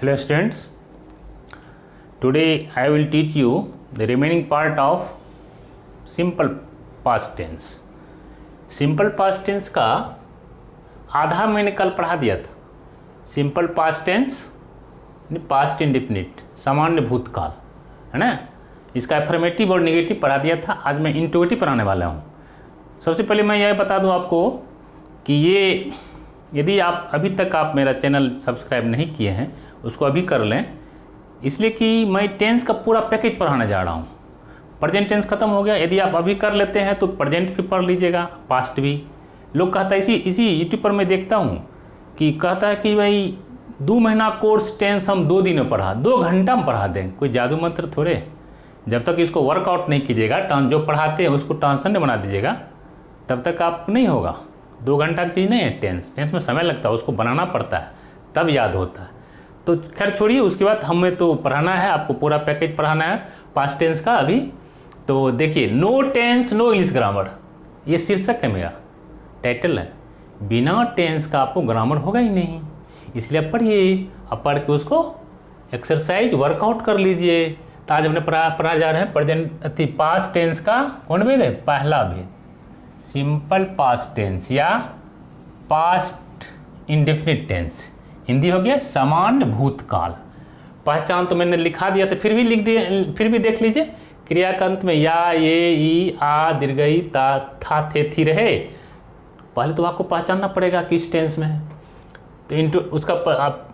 Hello students, today I will teach you the remaining part of simple past tense. Simple past tense का आधा मैंने कल पढ़ा दिया था. Simple past tense past indefinite सामान्य भूतकाल है ना. इसका एफर्मेटिव और नेगेटिव पढ़ा दिया था. आज मैं इंट्रोगेटिव पढ़ाने वाला हूँ. सबसे पहले मैं यह बता दूँ आपको कि ये यदि आप अभी तक आप मेरा चैनल सब्सक्राइब नहीं किए हैं उसको अभी कर लें, इसलिए कि मैं टेंस का पूरा पैकेज पढ़ाने जा रहा हूँ. प्रेजेंट टेंस खत्म हो गया. यदि आप अभी कर लेते हैं तो प्रेजेंट भी पढ़ लीजिएगा, पास्ट भी. लोग कहता है इसी यूट्यूब पर मैं देखता हूँ कि कहता है कि भाई 2 महीना कोर्स टेंस हम 2 दिन में पढ़ा, 2 घंटा में पढ़ा दें. कोई जादू मंत्र थोड़े. जब तक इसको वर्कआउट नहीं कीजिएगा, जो पढ़ाते हैं उसको ट्रांसलेट बना दीजिएगा, तब तक आप नहीं होगा. 2 घंटा की चीज़ नहीं है टेंस में समय लगता है, उसको बनाना पड़ता है तब याद होता है. तो खैर छोड़िए, उसके बाद हमें तो पढ़ाना है, आपको पूरा पैकेज पढ़ाना है पास्ट टेंस का. अभी तो देखिए, no tense no English grammar, ये शीर्षक है मेरा, टाइटल है. बिना टेंस का आपको ग्रामर होगा ही नहीं, इसलिए आप पढ़िए. आप पढ़ के उसको एक्सरसाइज वर्कआउट कर लीजिए. तो आज हमने पढ़ा जा रहा है प्रेजेंट पास्ट टेंस का कौन भेद है, पहला भेद सिंपल पास्ट टेंस या पास्ट इंडेफिनिट टेंस. हिंदी हो गया सामान्य भूतकाल. पहचान तो मैंने लिखा दिया था, फिर भी लिख दिए, फिर भी देख लीजिए. क्रिया के अंत में या, ये, ई, आ, दीर्घई, ता, था, थे, थी रहे. पहले तो आपको पहचानना पड़ेगा किस टेंस में है. तो उसका आप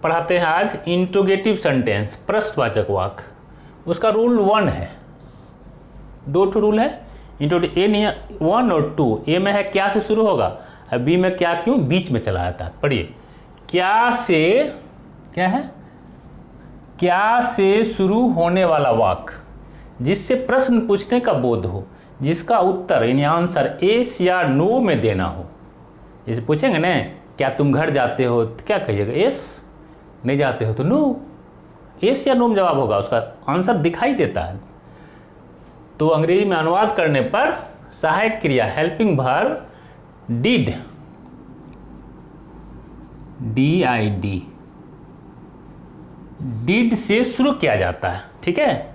पढ़ाते हैं आज इंट्रोगेटिव सेंटेंस, प्रश्नवाचक वाक्य. उसका रूल 1 है, 2 रूल है. इंट्रोगेटिव ए नहीं है, 1 और 2. ए में है क्या से शुरू होगा, और बी में क्या क्यों बीच में चला जाता है. पढ़िए, क्या से, क्या है, क्या से शुरू होने वाला वाक्य जिससे प्रश्न पूछने का बोध हो, जिसका उत्तर यानी आंसर एस या नो में देना हो. जैसे पूछेंगे ना, क्या तुम घर जाते हो, तो क्या कहिएगा, एस. नहीं जाते हो तो नो. एस या नो में जवाब होगा, उसका आंसर दिखाई देता है. तो अंग्रेजी में अनुवाद करने पर सहायक क्रिया helping verb did, DID, did से शुरू किया जाता है. ठीक है,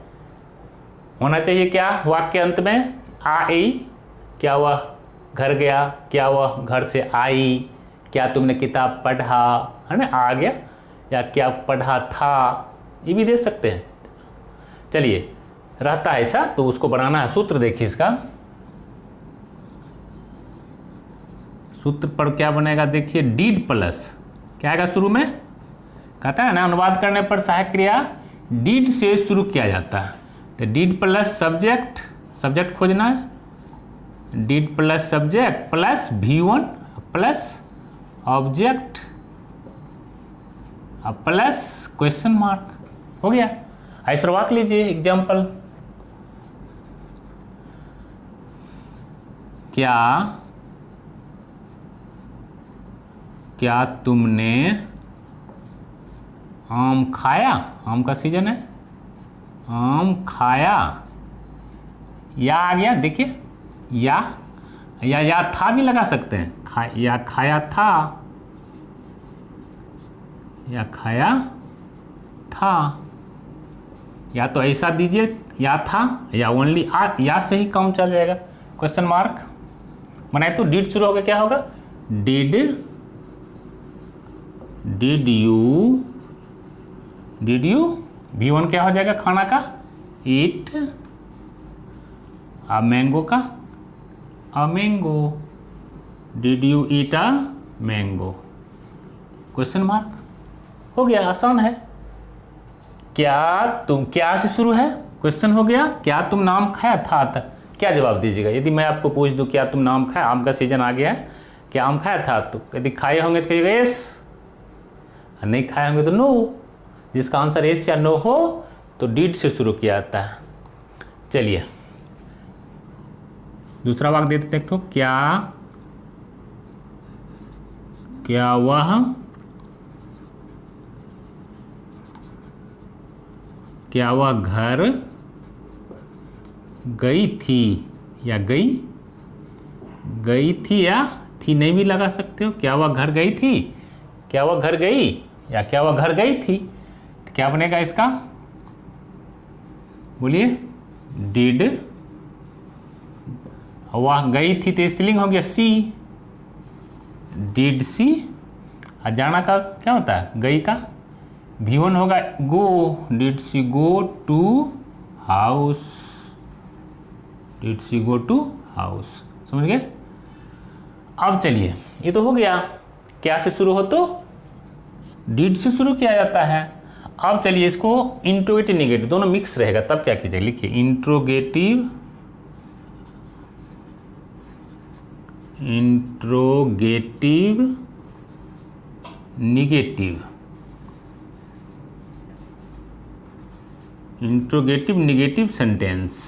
होना चाहिए क्या वाक्य अंत में, आई, क्या हुआ घर गया, क्या हुआ घर से आई, क्या तुमने किताब पढ़ा, है ना, आ गया, या क्या पढ़ा था, ये भी दे सकते हैं. चलिए, रहता है ऐसा तो उसको बनाना है. सूत्र देखिए, इसका सूत्र पर क्या बनेगा, देखिए, डिड प्लस क्या आएगा शुरू में, कहता है ना अनुवाद करने पर सहायक क्रिया डिड से शुरू किया जाता है. तो डिड प्लस सब्जेक्ट, सब्जेक्ट खोजना है. Did plus subject plus V1 plus object plus question mark. हो गया. ऐसा वाक्य लीजिए, एग्जाम्पल, क्या तुमने आम खाया, आम का सीजन है, आम खाया. या आ गया, देखिए, या था भी लगा सकते हैं, या खाया था, या खाया था. या तो ऐसा दीजिए, या था, या ओनली या से ही काम चल जाएगा. क्वेश्चन मार्क बनाए तो डिड शुरू होगा, क्या होगा, डिड यू V1 क्या हो जाएगा खाना का, ईट, आ मैंगो का, a mango, did you eat a mango. Question mark. हो गया, आसान है. क्या से शुरू है, क्वेश्चन हो गया. क्या तुम नाम खाया था, क्या जवाब दीजिएगा. यदि मैं आपको पूछ दूं क्या तुम नाम खाया, आम का सीजन आ गया है, क्या आम खाया था, तो यदि खाए होंगे तो कहिएगा यस, नहीं खाए होंगे तो नो. जिसका आंसर यस या नो हो तो डिड से शुरू किया जाता है. चलिए, दूसरा वाक्य देते देखो, क्या वह घर गई थी, या गई थी, या थी नहीं भी लगा सकते हो. क्या वह घर गई थी, क्या वह घर गई, या क्या वह घर गई थी, तो क्या बनेगा इसका, बोलिए, डिड। वह गई थी तो स्त्रीलिंग हो गया सी, डिड सी। और जाना का क्या होता है, गई का V1 होगा go, did she go to house, did she go to house. समझ गए। अब चलिए, ये तो हो गया, क्या से शुरू हो तो डिड से शुरू किया जाता है। अब चलिए इसको इंट्रोगेटिव निगेटिव दोनों मिक्स रहेगा, तब क्या कीजिए, लिखिए interrogative negative, interrogative negative sentence,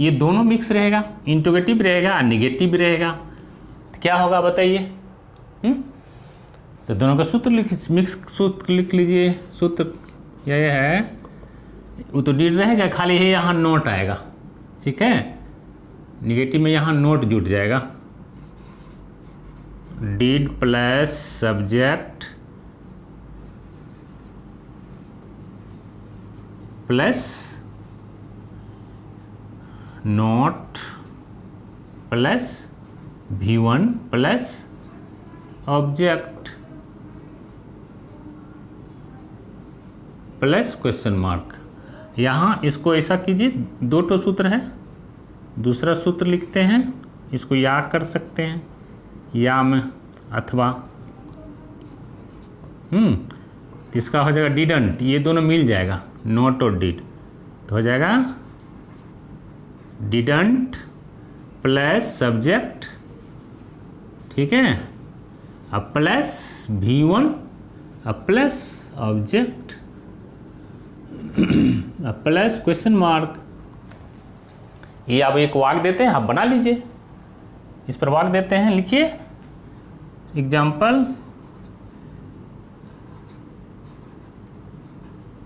ये दोनों मिक्स रहेगा, इंट्रोगेटिव रहेगा और निगेटिव रहेगा। तो क्या होगा बताइए। तो दोनों का सूत्र मिक्स सूत्र लिख लीजिए। सूत्र यह है, वो तो डिड रहेगा, खाली है यहाँ नोट आएगा, ठीक है। निगेटिव में यहाँ नोट जुट जाएगा, did plus subject plus note plus V1 plus object plus question mark. यहाँ इसको ऐसा कीजिए, दो तो सूत्र है, दूसरा सूत्र लिखते हैं, इसको या कर सकते हैं, या में अथवा इसका हो जाएगा डिडंट, ये दोनों मिल जाएगा, नोट और डिड, तो हो जाएगा डिडंट प्लस सब्जेक्ट, ठीक है, अब प्लस V1 अब प्लस ऑब्जेक्ट अब प्लस क्वेश्चन मार्क। ये आप एक वाक्य देते हैं, आप बना लीजिए, इस पर वाक्य देते हैं, लिखिए एग्जाम्पल,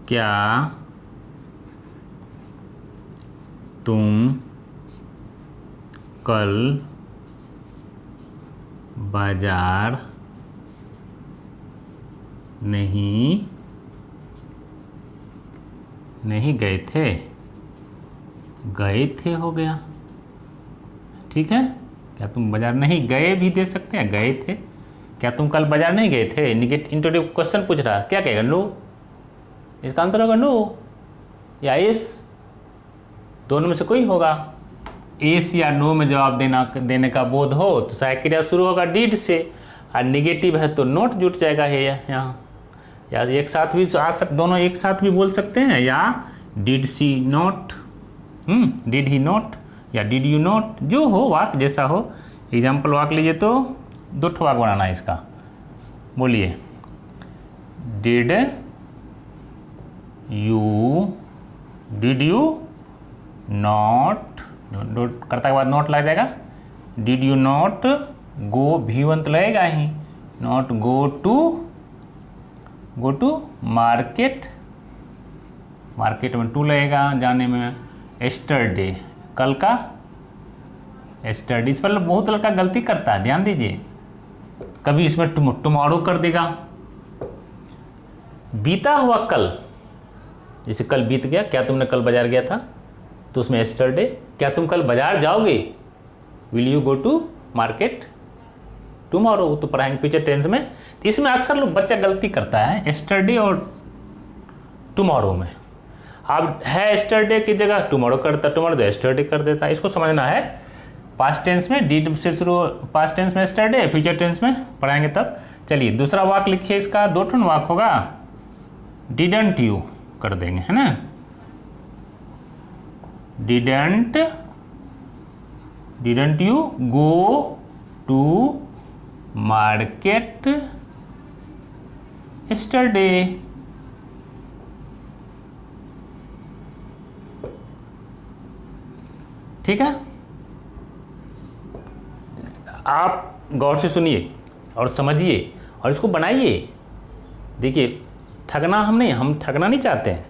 क्या तुम कल बाजार नहीं गए थे, गए थे हो गया, ठीक है। क्या तुम बाजार नहीं गए भी दे सकते हैं, गए थे। क्या तुम कल बाजार नहीं गए थे, निगेटिव इंट्रोगेटिव क्वेश्चन पूछ रहा है, क्या कहेगा, नो, इसका आंसर होगा नो या यस, दोनों में से कोई होगा। यस या नो में जवाब देने का बोध हो तो सहायक क्रिया शुरू होगा डिड से, और निगेटिव है तो नोट जुट जाएगा है यहाँ, या एक साथ भी आ दोनों एक साथ भी बोल सकते हैं, या did she not, did he not, या डिड यू नोट, जो हो वाक्य जैसा हो। एग्जाम्पल वाक्य लीजिए तो दो ठो वाक्य बनाना है इसका, बोलिए, डिड यू नॉट, करता के बाद नोट लग जाएगा, did you not go, V1 तो लगेगा ही, not go to market, market में टू लगेगा जाने में, एस्टरडे कल का, एस्टरडे, इस पर बहुत लड़का गलती करता है, ध्यान दीजिए, कभी इसमें टुमारो कर देगा, बीता हुआ कल, जैसे कल बीत गया, क्या तुमने कल बाजार गया था, तो उसमें एस्टरडे, क्या तुम कल बाजार जाओगे, will you go to market tomorrow, तो पढ़ाएंगे फ्यूचर टेंस में। तो इसमें अक्सर लोग बच्चा गलती करता है एस्टरडे और टुमारो में, अब है एस्टरडे की जगह टुमारो करता, टुमारो तो एस्टरडे कर देता है। इसको समझना है, पास्ट टेंस में डिड से शुरू, पास्ट टेंस में एस्टरडे, फ्यूचर टेंस में पढ़ाएंगे तब। चलिए दूसरा वाक्य लिखिए, इसका दो ठन वाक्य होगा, डिडंट यू कर देंगे, है ना, didn't you go to market yesterday, ठीक है। आप गौर से सुनिए और समझिए और इसको बनाइए। देखिए ठगना हम ठगना नहीं चाहते हैं,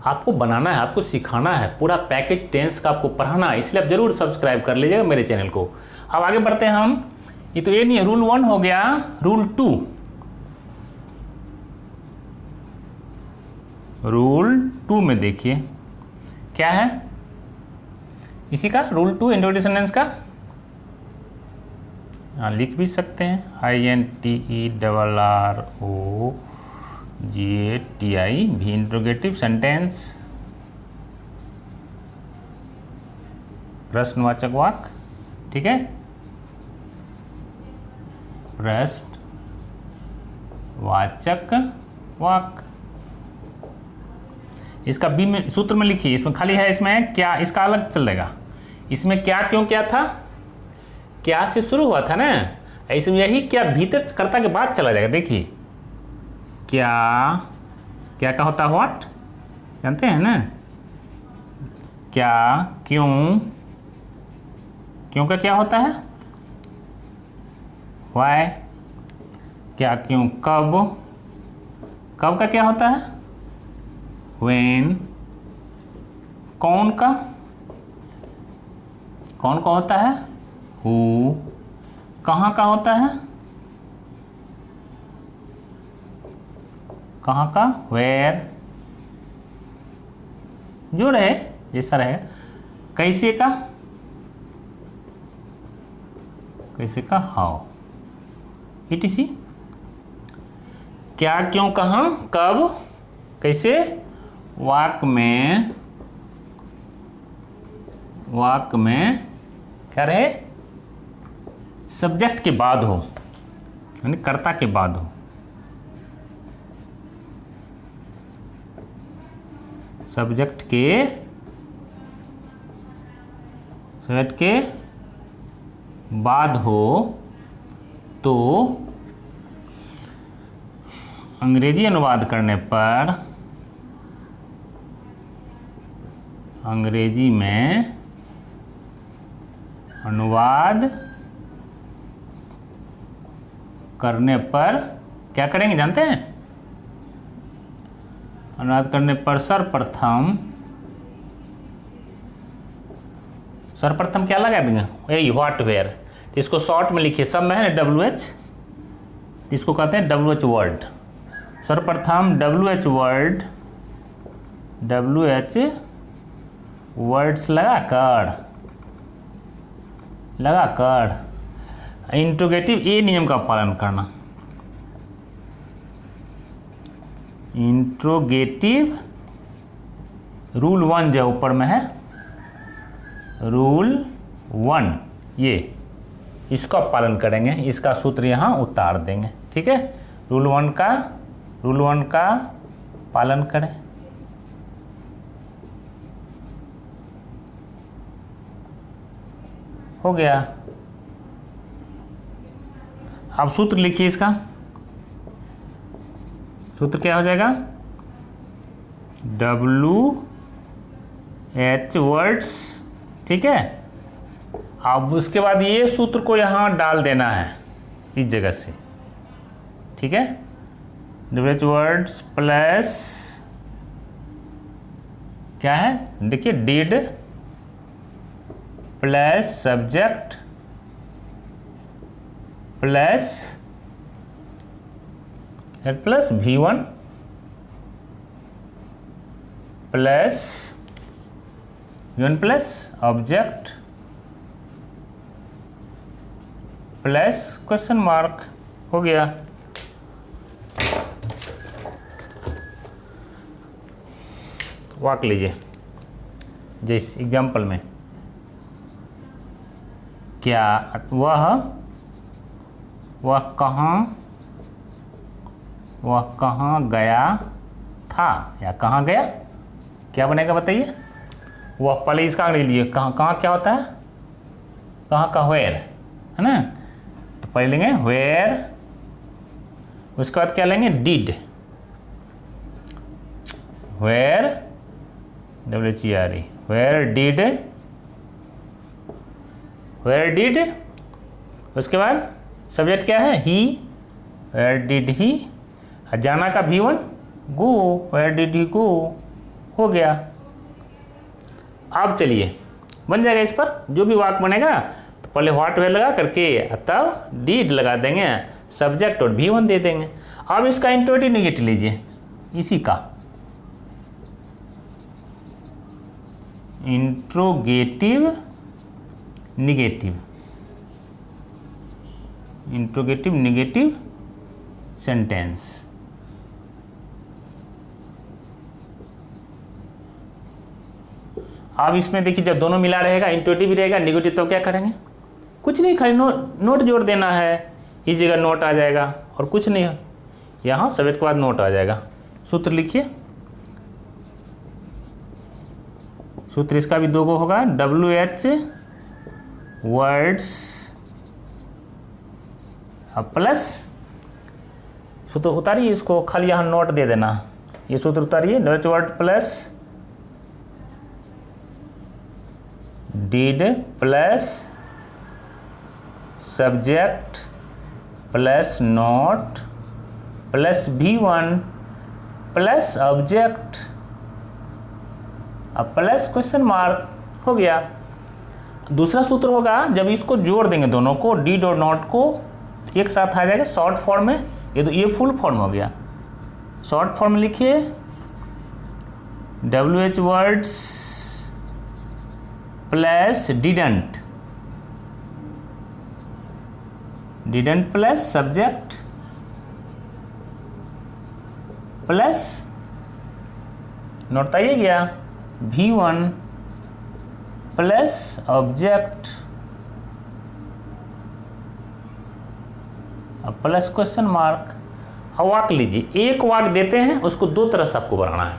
आपको बनाना है, आपको सिखाना है, पूरा पैकेज टेंस का आपको पढ़ाना है, इसलिए आप जरूर सब्सक्राइब कर लीजिएगा मेरे चैनल को। अब आगे बढ़ते हैं हम ये तो ये नहीं है, रूल 1 हो गया। रूल 2, रूल 2 में देखिए क्या है इसी का, रूल 2 इंट्रोडक्शन सेंटेंस का। लिख भी सकते हैं, INTERROGATI भी इंट्रोगेटिव सेंटेंस, प्रश्नवाचक वाक्य, ठीक है, प्रश्नवाचक वाक्य। इसका बी में सूत्र में लिखिए, इसमें खाली है, इसमें क्या, इसका अलग चलेगा। इसमें क्या क्यों क्या था, क्या से शुरू हुआ था ना, इसमें यही क्या भीतर कर्ता के बाद चला जाएगा। देखिए क्या, क्या का होता है व्हाट, जानते हैं ना, क्या क्यों, क्यों का क्या होता है व्हाई, क्या क्यों कब, कब का क्या होता है व्हेन, कौन का, कौन का होता है हु, कहाँ का होता है, कहाँ का वेयर, जो रहे जैसा रहे, कैसे का, कैसे का हाउ, etc। क्या क्यों कहाँ कब कैसे, वाक्य में क्या रहे, सब्जेक्ट के बाद हो, यानी कर्ता के बाद हो, सब्जेक्ट के बाद हो, तो अंग्रेजी अनुवाद करने पर, अंग्रेजी में अनुवाद करने पर क्या करेंगे जानते हैं, अनुवाद करने पर सर्वप्रथम क्या लगा देंगे, यही व्हाट वेयर। तो इसको शॉर्ट में लिखिए, सब में है ना WH, इसको कहते हैं WH वर्ड। सर्वप्रथम WH वर्ड्स लगाकर इंट्रोगेटिव ए नियम का पालन करना, इंट्रोगेटिव रूल 1 जो ऊपर में है, रूल 1, ये इसका पालन करेंगे, इसका सूत्र यहाँ उतार देंगे, ठीक है। रूल 1 का पालन करें। हो गया। अब सूत्र लिखिए, इसका सूत्र क्या हो जाएगा, WH वर्ड्स, ठीक है। अब उसके बाद ये सूत्र को यहाँ डाल देना है इस जगह से, ठीक है। WH वर्ड्स प्लस क्या है, देखिए did plus subject plus plus V1 plus object plus question mark. हो गया। वाक्य लीजिए, जैसे एग्जाम्पल में, क्या वह कहाँ गया था, या कहाँ गया, क्या बनेगा बताइए। वह पहले इसका ले लीजिए, कहाँ क्या होता है, कहाँ का वेयर है ना, तो पहले लेंगे वेयर, उसके बाद क्या लेंगे did, where WHERE, where did. उसके बाद सब्जेक्ट क्या है ही, वेयर डिड ही, जाना का V1 go, where did he गो। हो गया। अब चलिए बन जाएगा, इस पर जो भी वाक्य बनेगा तो पहले व्हाट वैल्यू लगा करके तब डिड लगा देंगे, सब्जेक्ट और V1 दे देंगे। अब इसका इंट्रोगेटिव निगेटिव लीजिए, इसी का interrogative negative, interrogative negative sentence. अब इसमें देखिए जब दोनों मिला रहेगा, इंट्रोगेटिव भी रहेगा निगेटिव, तो क्या करेंगे? कुछ नहीं, खाली नोट जोड़ देना है, इस जगह नोट आ जाएगा और कुछ नहीं है, यहाँ सब्जेक्ट के बाद नोट आ जाएगा। सूत्र लिखिए, सूत्र इसका भी दो गो होगा, WH वर्ड्स प्लस, सूत्र उतारिए इसको, खाली यहाँ नोट दे देना, ये सूत्र उतारिए, WH word plus did plus subject plus note plus V1 plus object अब प्लस क्वेश्चन मार्क, हो गया। दूसरा सूत्र होगा जब इसको जोड़ देंगे दोनों को, डिड और नोट को एक साथ आ जाएगा शॉर्ट फॉर्म में, ये तो ये फुल फॉर्म हो गया। शॉर्ट फॉर्म लिखिए, WH words plus didn't, didn't plus subject plus note आइए गया V1 plus object plus question mark. अब वाक लीजिए, एक वाक देते हैं उसको दो तरह से आपको बनाना है,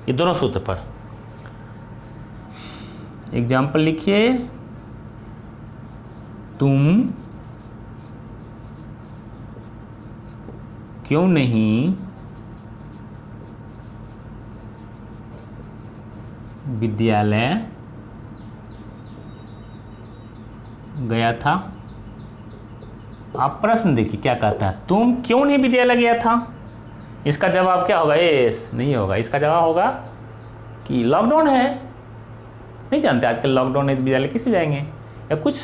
ये दोनों सूत्र पर। एग्जाम्पल लिखिए, तुम क्यों नहीं विद्यालय गया था? आप प्रश्न देखिए क्या कहता है, तुम क्यों नहीं विद्यालय गया था? इसका जवाब क्या होगा? यस नहीं होगा, इसका जवाब होगा कि लॉकडाउन है। नहीं जानते आजकल लॉकडाउन है, विद्यालय कैसे जाएंगे? या कुछ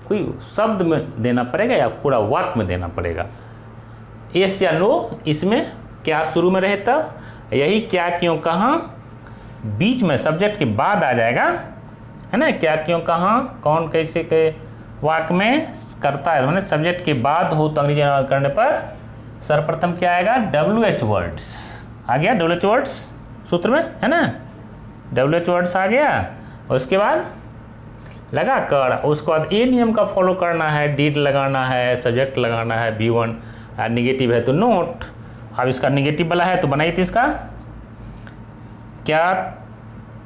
कोई शब्द में देना पड़ेगा या पूरा वाक्य में देना पड़ेगा। यस या नो, इसमें क्या शुरू में रहे तब, यही क्या क्यों कहाँ बीच में सब्जेक्ट के बाद आ जाएगा, है ना। क्या क्यों कहाँ कौन कैसे के वाक्य में करता है, मैंने सब्जेक्ट के बाद हो तो अंग्रेजी अनुवाद करने पर सर्वप्रथम क्या आएगा? WH वर्ड्स आ गया, WH वर्ड्स सूत्र में, है ना। WH वर्ड्स आ गया, और उसके बाद लगा कर, उसके बाद ये नियम का फॉलो करना है, डिड लगाना है, सब्जेक्ट लगाना है, V1, निगेटिव है तो नोट। अब इसका निगेटिव वाला है तो बनाइए तो इसका क्या,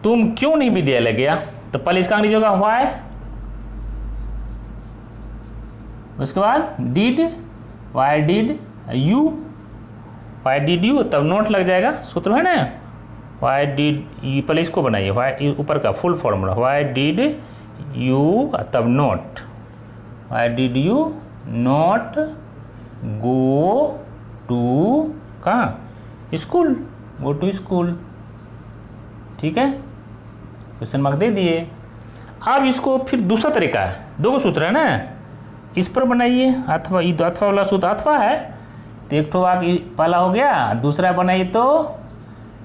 तुम क्यों नहीं विद्यालय गया, तो पहले इसका अंग्रेजी होगा व्हाई, उसके बाद did, why did you, why did you, तब नोट लग जाएगा, सूत्र है ना। व्हाई डिड यू, पहले इसको बनाइए, व्हाई ऊपर का full formula, why did you तब not, why did you not go to कहाँ स्कूल, गो टू स्कूल, ठीक है, क्वेश्चन मार्क दे दिए। अब इसको फिर दूसरा तरीका है, दो सूत्र है ना, इस पर बनाइए, अथवा ये अथवा वाला सूत्र अथवा है तो एक ठो वाक्य पहला हो गया, दूसरा बनाइए तो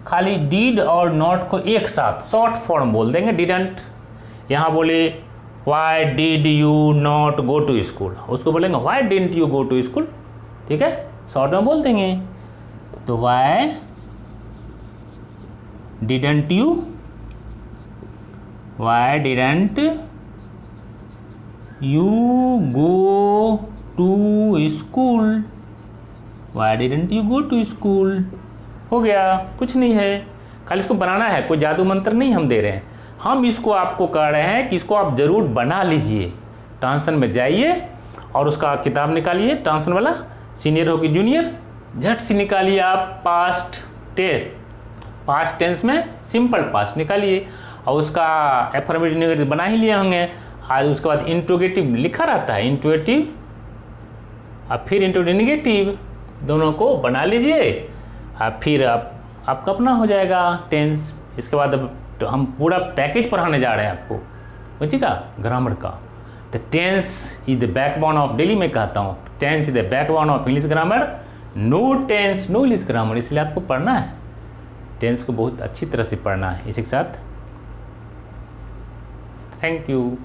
खाली डिड और नॉट को एक साथ शॉर्ट फॉर्म बोल देंगे, डिडंट। यहाँ बोले why did you not go to school, उसको बोलेंगे why didn't you go to school, ठीक है, शॉर्ट में बोल देंगे। तो why didn't you, why didn't you go to school, why didn't you go to school, हो गया, कुछ नहीं है, खाली इसको बनाना है, कोई जादू मंत्र नहीं हम दे रहे हैं, हम इसको आपको कह रहे हैं कि इसको आप ज़रूर बना लीजिए। ट्रांसलेशन में जाइए और उसका किताब निकालिए, ट्रांसलेशन वाला, सीनियर हो कि जूनियर, झट से निकालिए आप पास्ट टेंस में सिंपल पास्ट निकालिए, और उसका एफर्मेटिव नेगेटिव बना ही लिए होंगे। आज उसके बाद इंट्रोगेटिव लिखा रहता है, इंट्रोगेटिव और फिर इंट्रोगेटिव नेगेटिव, दोनों को बना लीजिए, और फिर आपका अपना हो जाएगा टेंस। इसके बाद अब तो हम पूरा पैकेज पढ़ाने जा रहे हैं आपको, बुझिएगा, ग्रामर का। तो tense is the backbone of, daily मैं कहता हूँ tense is the backbone of English grammar, no tense no English grammar, इसलिए आपको पढ़ना है, टेंस को बहुत अच्छी तरह से पढ़ना है। इसी के साथ थैंक यू।